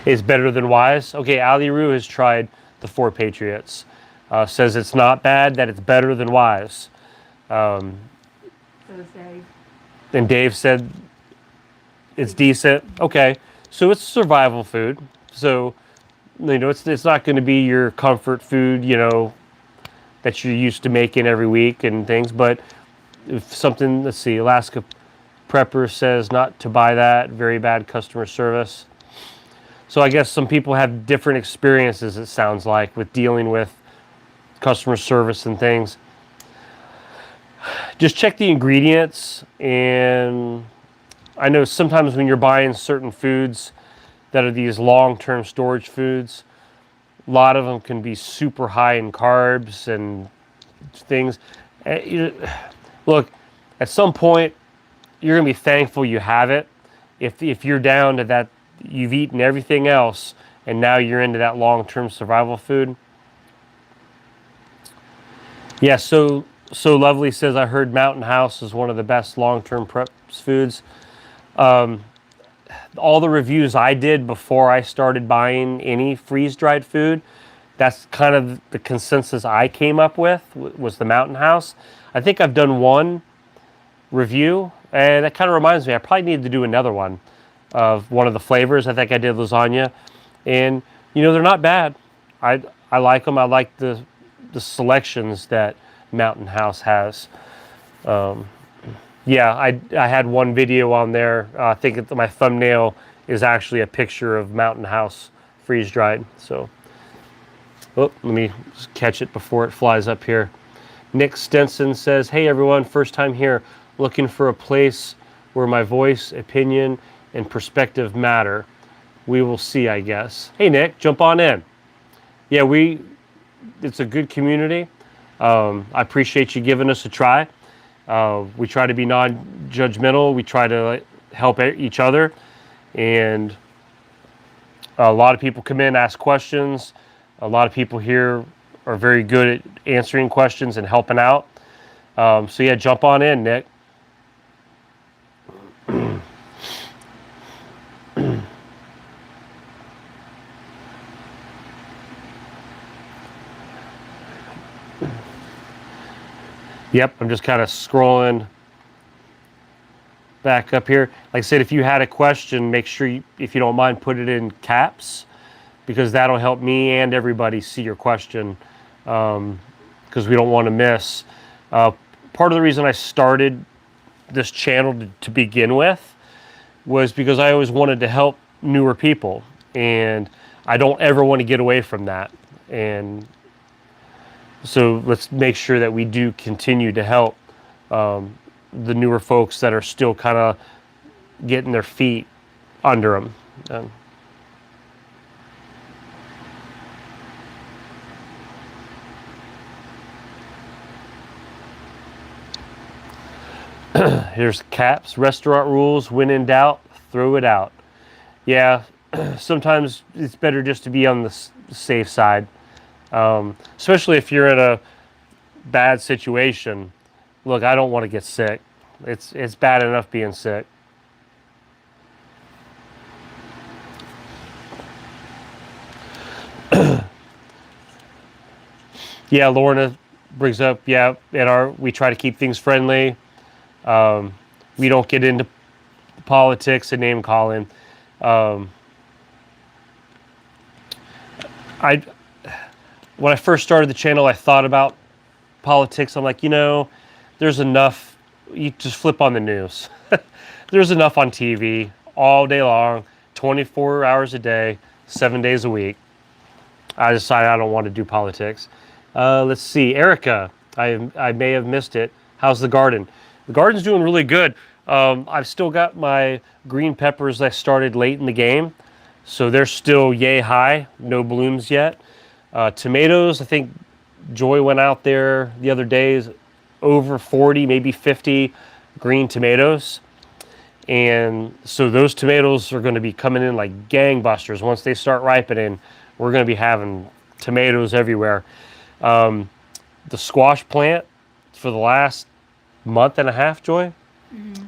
It's better than Wise. Okay, Ali Roo has tried the 4 Patriots. Says it's not bad, that it's better than Wise. So is Dave. And Dave said it's decent. Okay, so it's survival food. So, it's not going to be your comfort food, that you're used to making every week and things. But if something, let's see, Alaska Prepper says not to buy that. Very bad customer service. So I guess some people have different experiences, it sounds like, with dealing with customer service and things. Just check the ingredients, and I know sometimes when you're buying certain foods that are these long-term storage foods, a lot of them can be super high in carbs and things. Look, at some point, you're gonna be thankful you have it. If you're down to that, you've eaten everything else, and now you're into that long-term survival food. Yeah, so lovely says, I heard Mountain House is one of the best long-term prep foods. All the reviews I did before I started buying any freeze-dried food, that's kind of the consensus I came up with, was the Mountain House. I think I've done one review, and that kind of reminds me, I probably need to do another one of one of the flavors. I think I did lasagna, and they're not bad. I like them. I like the selections that Mountain House has. Yeah, I had one video on there. I think my thumbnail is actually a picture of Mountain House freeze dried. So, let me just catch it before it flies up here. Nick Stenson says, hey everyone, first time here, looking for a place where my voice, opinion, and perspective matter. We will see, I guess. Hey Nick, jump on in. Yeah, it's a good community. I appreciate you giving us a try. We try to be non-judgmental. We try to help each other. And a lot of people come in, ask questions. A lot of people here are very good at answering questions and helping out. So yeah, jump on in, Nick. Yep, I'm just kind of scrolling back up here. Like I said, if you had a question, make sure, if you don't mind, put it in caps, because that'll help me and everybody see your question, because we don't want to miss. Part of the reason I started this channel to begin with was because I always wanted to help newer people, and I don't ever want to get away from that. And so let's make sure that we do continue to help the newer folks that are still kind of getting their feet under them. Here's caps. Restaurant rules, when in doubt, throw it out. Yeah, sometimes it's better just to be on the safe side. Especially if you're in a bad situation. Look, I don't want to get sick. It's bad enough being sick. Yeah, Lorna brings up, yeah, we try to keep things friendly. We don't get into politics and name calling. When I first started the channel, I thought about politics. I'm like, there's enough. You just flip on the news. There's enough on TV all day long, 24 hours a day, 7 days a week. I decided I don't want to do politics. Let's see, Erica, I may have missed it. How's the garden? The garden's doing really good. I've still got my green peppers I started late in the game, so they're still yay high, no blooms yet. Tomatoes, I think Joy went out there the other day, over 40, maybe 50 green tomatoes. And so those tomatoes are going to be coming in like gangbusters. Once they start ripening, we're going to be having tomatoes everywhere. The squash plant, for the last month and a half, Joy,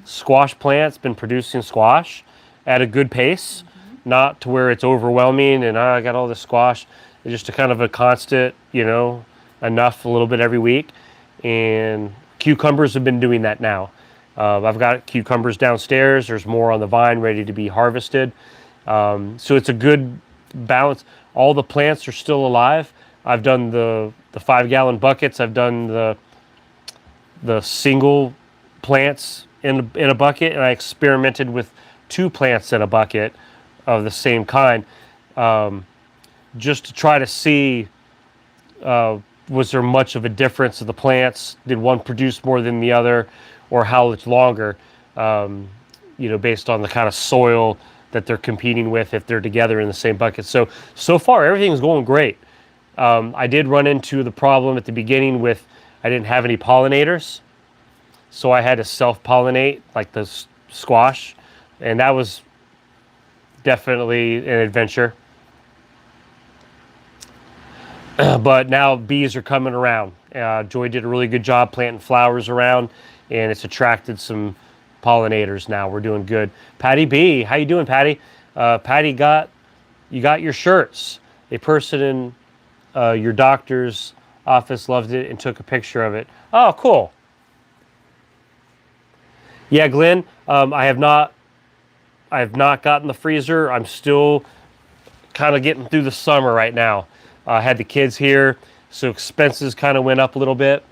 squash plant's been producing squash at a good pace, not to where it's overwhelming and I got all this squash. It's just a kind of a constant, enough a little bit every week. And cucumbers have been doing that now. I've got cucumbers downstairs. There's more on the vine ready to be harvested. So it's a good balance. All the plants are still alive. I've done the 5-gallon buckets. I've done the single plants in a bucket, and I experimented with 2 plants in a bucket of the same kind, just to try to see, was there much of a difference of the plants? Did one produce more than the other, or how much longer, based on the kind of soil that they're competing with if they're together in the same bucket. So far, everything's going great. I did run into the problem at the beginning with I didn't have any pollinators. so I had to self-pollinate like the squash, and that was definitely an adventure. But now bees are coming around. Joy did a really good job planting flowers around, and it's attracted some pollinators now. We're doing good. Patty B, how you doing, Patty? Patty, you got your shirts. A person in your doctor's office loved it and took a picture of it. Oh, cool. Yeah, Glenn, I have not gotten the freezer. I'm still kind of getting through the summer right now. I had the kids here, so expenses kind of went up a little bit.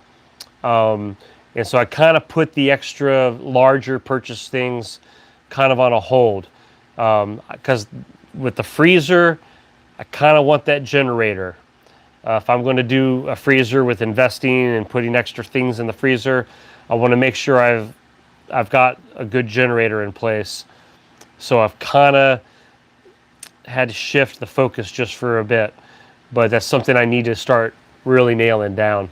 And so I kind of put the extra larger purchase things kind of on a hold. Because with the freezer, I kind of want that generator. If I'm going to do a freezer with investing and putting extra things in the freezer, I want to make sure I've got a good generator in place. So I've kind of had to shift the focus just for a bit. But that's something I need to start really nailing down.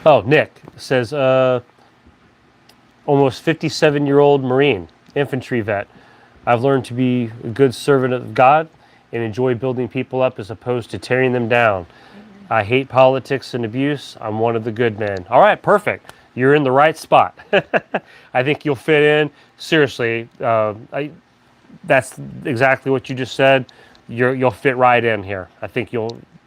Oh, Nick says, almost 57-year-old Marine, infantry vet. I've learned to be a good servant of God and enjoy building people up as opposed to tearing them down. I hate politics and abuse. I'm one of the good men. All right, perfect. You're in the right spot. I think you'll fit in. Seriously, that's exactly what you just said. You'll fit right in here. I think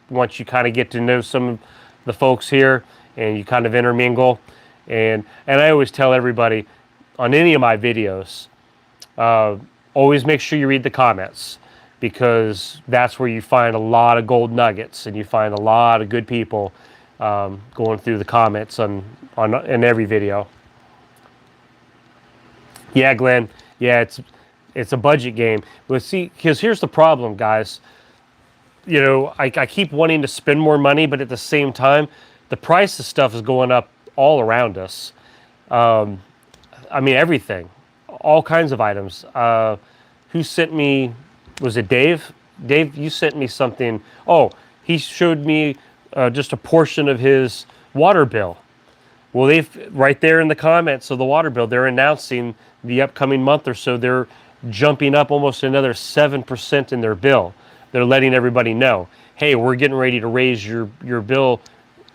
once you kind of get to know some of the folks here and you kind of intermingle. And I always tell everybody on any of my videos, always make sure you read the comments, because that's where you find a lot of gold nuggets and you find a lot of good people going through the comments in every video. Yeah, Glenn. Yeah, it's a budget game. But see, because here's the problem, guys. You know, I keep wanting to spend more money, but at the same time, the price of stuff is going up all around us. I mean, everything, all kinds of items. Who sent me? Was it Dave? Dave, you sent me something. Oh, he showed me just a portion of his water bill. Well, they've right there in the comments of the water bill, they're announcing the upcoming month or so, they're jumping up almost another 7% in their bill. They're letting everybody know, hey, we're getting ready to raise your bill,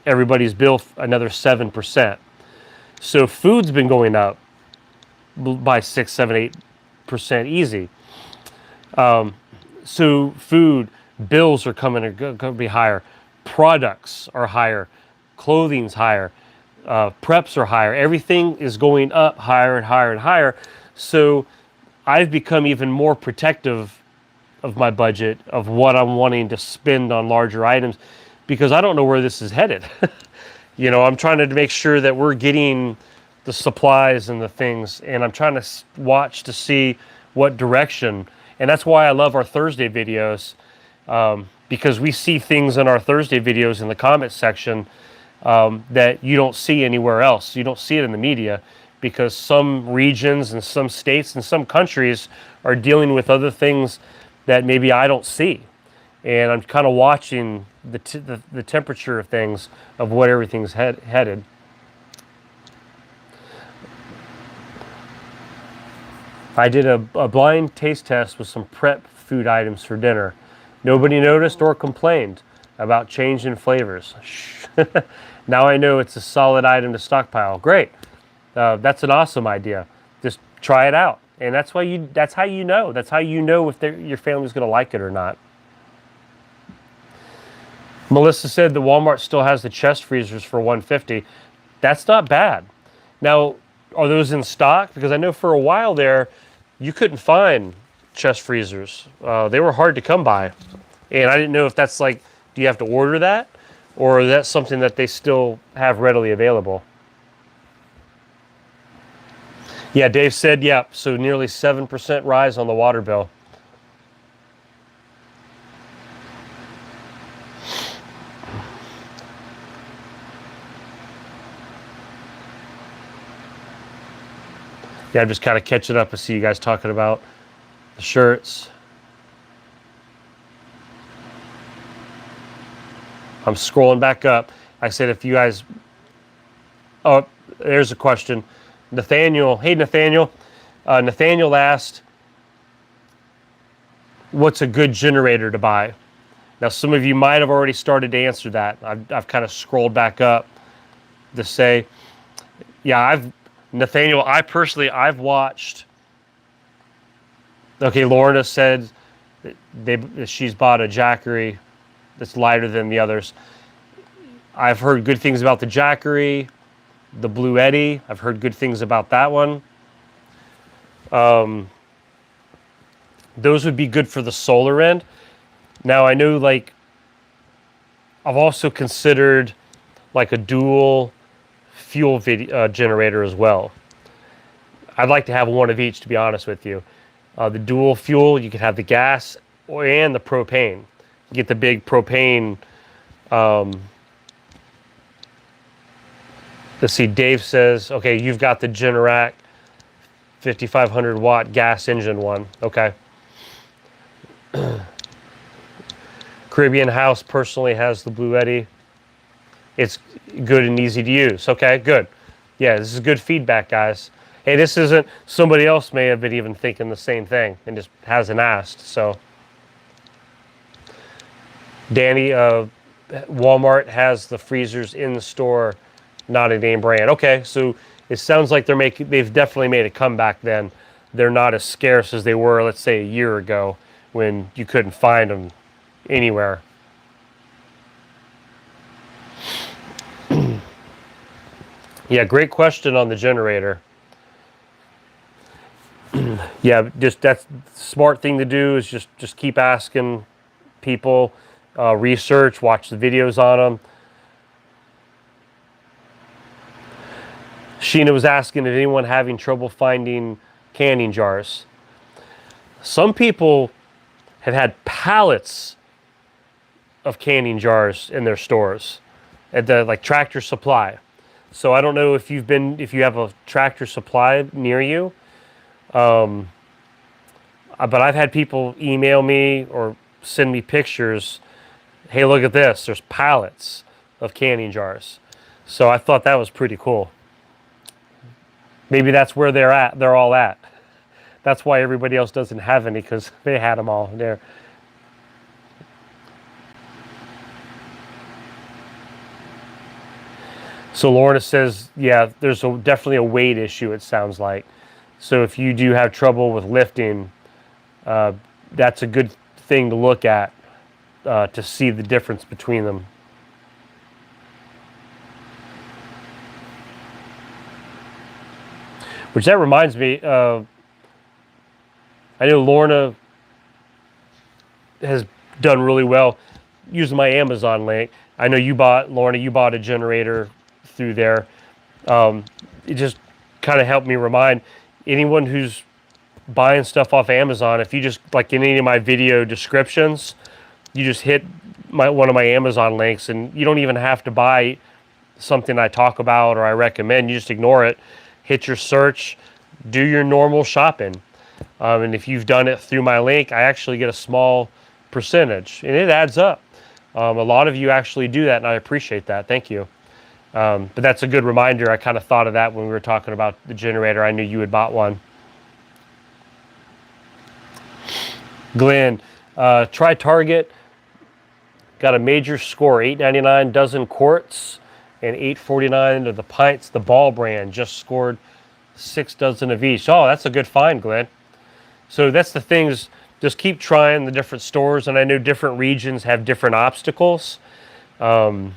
everybody's bill, another 7%. So food's been going up by 6, 7, 8% easy. So food bills are going to be higher. Products are higher. Clothing's higher. Preps are higher. Everything is going up higher and higher and higher. So I've become even more protective of my budget, of what I'm wanting to spend on larger items, because I don't know where this is headed. You know, I'm trying to make sure that we're getting the supplies and the things, and I'm trying to watch to see what direction. And that's why I love our Thursday videos, because we see things in our Thursday videos in the comments section that you don't see anywhere else. You don't see it in the media, because some regions and some states and some countries are dealing with other things that maybe I don't see. And I'm kind of watching the temperature of things, of what everything's headed. I did a blind taste test with some prep food items for dinner. Nobody noticed or complained about change in flavors. Now I know it's a solid item to stockpile. Great. That's an awesome idea. Just try it out. And that's how you know. That's how you know if your family's going to like it or not. Melissa said that Walmart still has the chest freezers for $150. That's not bad. Now, are those in stock? Because I know for a while there, you couldn't find chest freezers. They were hard to come by. And I didn't know if that's like, do you have to order that? Or is that something that they still have readily available? Yeah, Dave said, yeah, so nearly 7% rise on the water bill. Yeah, I'm just kind of catching up to see you guys talking about the shirts. I'm scrolling back up. I said, if you guys, oh, there's a question. Nathaniel, hey Nathaniel. Nathaniel asked, what's a good generator to buy? Now, some of you might have already started to answer that. I've kind of scrolled back up to say, yeah, Nathaniel, I've watched. Okay, Lorna said she's bought a Jackery that's lighter than the others. I've heard good things about the Jackery, the Blue Eddy. I've heard good things about that one. Those would be good for the solar end. Now, I know, like, I've also considered like a dual fuel generator as well. I'd like to have one of each, to be honest with you. The dual fuel, you could have the gas and the propane. You get the big propane. Let's see, Dave says, okay, you've got the Generac 5500 watt gas engine one. Okay. Caribbean House personally has the Blue Eddy. It's good and easy to use. Okay, good. Yeah, this is good feedback, guys. Hey, this isn't, somebody else may have been even thinking the same thing and just hasn't asked. So, Danny, Walmart has the freezers in the store, not a name brand. Okay, so it sounds like they've definitely made a comeback then. They're not as scarce as they were, let's say, a year ago when you couldn't find them anywhere. Yeah, great question on the generator. Yeah, just that's the smart thing to do is just keep asking people, research, watch the videos on them. Sheena was asking if anyone having trouble finding canning jars. Some people have had pallets of canning jars in their stores at the like Tractor Supply. So I don't know if you have a Tractor Supply near you, but I've had people email me or send me pictures. Hey, look at this! There's pallets of canning jars. So I thought that was pretty cool. Maybe that's where they're all at. That's why everybody else doesn't have any, because they had them all there. So Lorna says, yeah, there's definitely a weight issue, it sounds like. So if you do have trouble with lifting, that's a good thing to look at to see the difference between them. Which that reminds me, I know Lorna has done really well using my Amazon link. I know Lorna, you bought a generator through there. It just kind of helped me remind anyone who's buying stuff off Amazon, if you just, like in any of my video descriptions, you just hit one of my Amazon links, and you don't even have to buy something I talk about or I recommend. You just ignore it, hit your search, do your normal shopping. And if you've done it through my link, I actually get a small percentage, and it adds up. A lot of you actually do that, and I appreciate that. Thank you. But that's a good reminder. I kind of thought of that when we were talking about the generator. I knew you had bought one. Glenn, try Target. Got a major score, $8.99 dozen quarts and $8.49 of the pints. The Ball brand just scored 6 dozen of each. Oh, that's a good find, Glenn. So that's the things. Just keep trying the different stores, and I know different regions have different obstacles. Some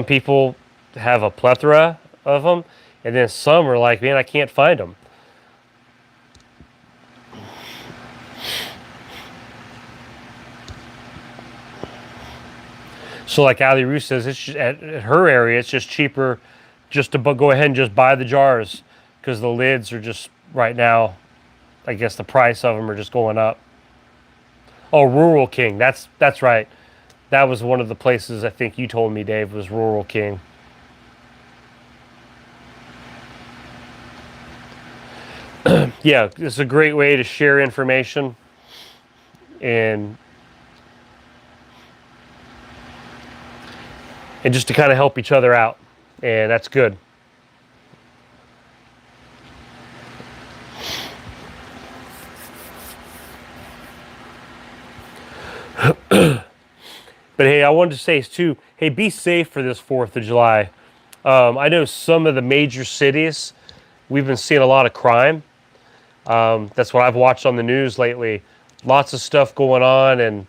people have a plethora of them, and then some are like, man, I can't find them. So like Ali Roo says, it's just, at her area, it's just cheaper just to go ahead and just buy the jars, because the lids are just, right now, I guess the price of them are just going up. Oh, Rural King, that's right. That was one of the places I think you told me, Dave, was Rural King. Yeah, it's a great way to share information. And and just to kind of help each other out, and that's good. But hey, I wanted to say too, hey, be safe for this 4th of July. I know some of the major cities, we've been seeing a lot of crime. That's what I've watched on the news lately. Lots of stuff going on, and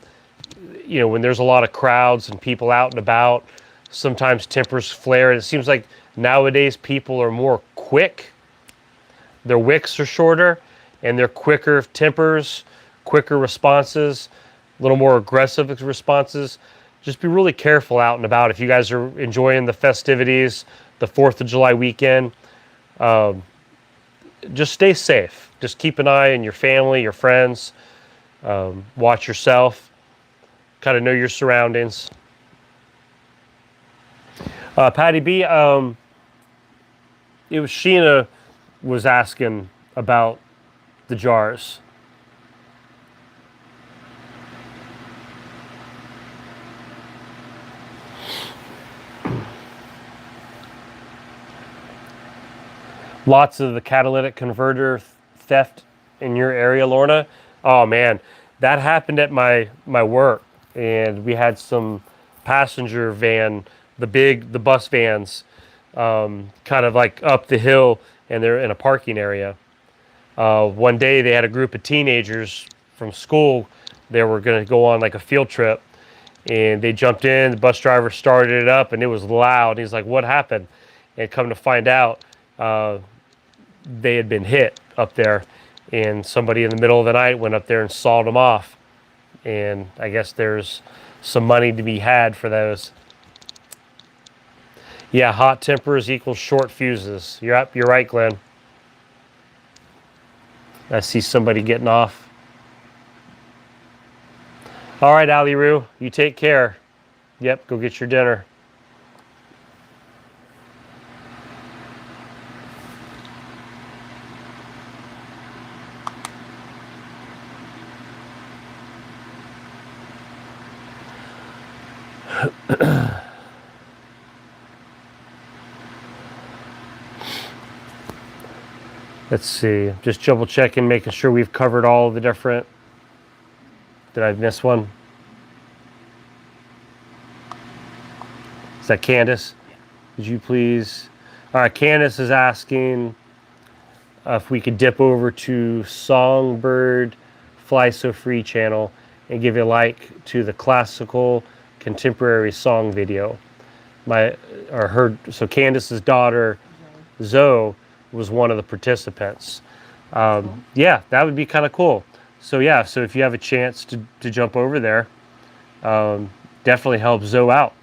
you know, when there's a lot of crowds and people out and about, sometimes tempers flare. It seems like nowadays people are more quick. Their wicks are shorter, and they're quicker tempers, quicker responses, a little more aggressive responses. Just be really careful out and about. If you guys are enjoying the festivities, the 4th of July weekend, just stay safe. Just keep an eye on your family, your friends. Watch yourself. Kind of know your surroundings. Patty B, it was Sheena was asking about the jars. Lots of the catalytic converter theft in your area, Lorna. Oh man, that happened at my work, and we had some passenger van, the bus vans, kind of like up the hill, and they're in a parking area. One day they had a group of teenagers from school. They were going to go on like a field trip, and they jumped in. The bus driver started it up, and it was loud. He's like, "What happened?" And come to find out, they had been hit up there, and somebody in the middle of the night went up there and sawed them off. And I guess there's some money to be had for those. Yeah, hot tempers equals short fuses. You're right, Glenn. I see somebody getting off. All right, Ali Roo, you take care. Yep, go get your dinner. Let's see, just double checking, making sure we've covered all the different. Did I miss one? Is that Candace? Could you please? All right, Candace is asking if we could dip over to Songbird Fly So Free channel and give a like to the classical contemporary song video. So Candace's daughter, Zoe, was one of the participants. Yeah, that would be kind of cool. So yeah, so if you have a chance to jump over there, definitely help Zoe out.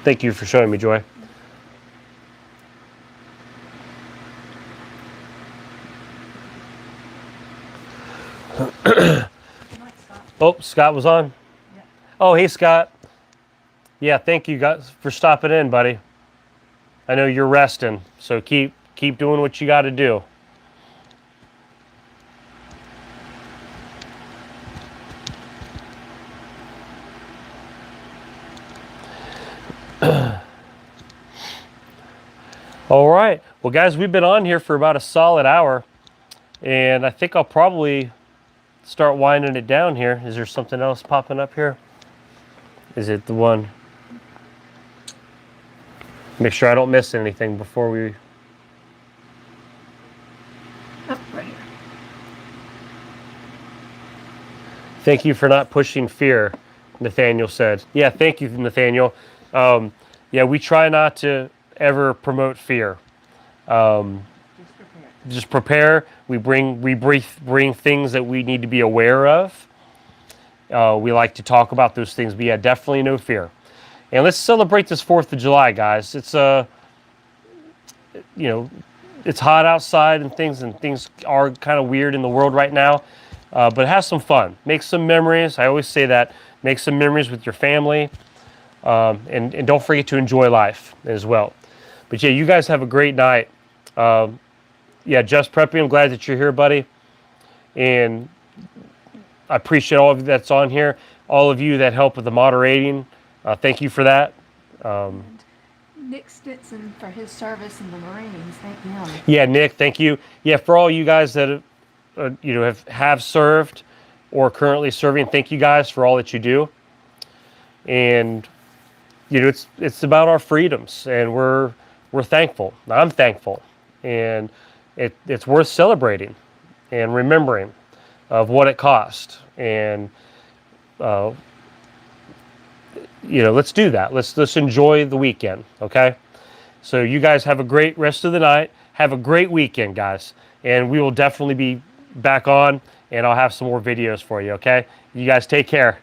Thank you for showing me, Joy. Oh, Scott was on? Yeah. Oh, hey, Scott. Yeah, thank you guys for stopping in, buddy. I know you're resting, so keep doing what you got to do. All right. Well, guys, we've been on here for about a solid hour, and I think I'll probably start winding it down here. Is there something else popping up here? Is it the one? Make sure I don't miss anything before we... Oh, right here. Thank you for not pushing fear, Nathaniel said. Yeah, thank you, Nathaniel. Yeah, we try not to ever promote fear. Just prepare. We bring things that we need to be aware of. We like to talk about those things, but yeah, definitely no fear. And let's celebrate this 4th of July, guys. It's it's hot outside and things are kind of weird in the world right now. But have some fun. Make some memories. I always say that. Make some memories with your family. And don't forget to enjoy life as well. But yeah, you guys have a great night. Yeah, Just Preppy, I'm glad that you're here, buddy. And I appreciate all of you that's on here. All of you that help with the moderating. Thank you for that. Nick Stinson for his service in the Marines. Thank him. Yeah, Nick, thank you. Yeah, for all you guys that have served or currently serving, thank you guys for all that you do. And it's about our freedoms, and we're thankful. I'm thankful, and it's worth celebrating and remembering of what it cost. And let's do that. Let's enjoy the weekend, okay? So you guys have a great rest of the night. Have a great weekend, guys. And we will definitely be back on, and I'll have some more videos for you, okay? You guys take care.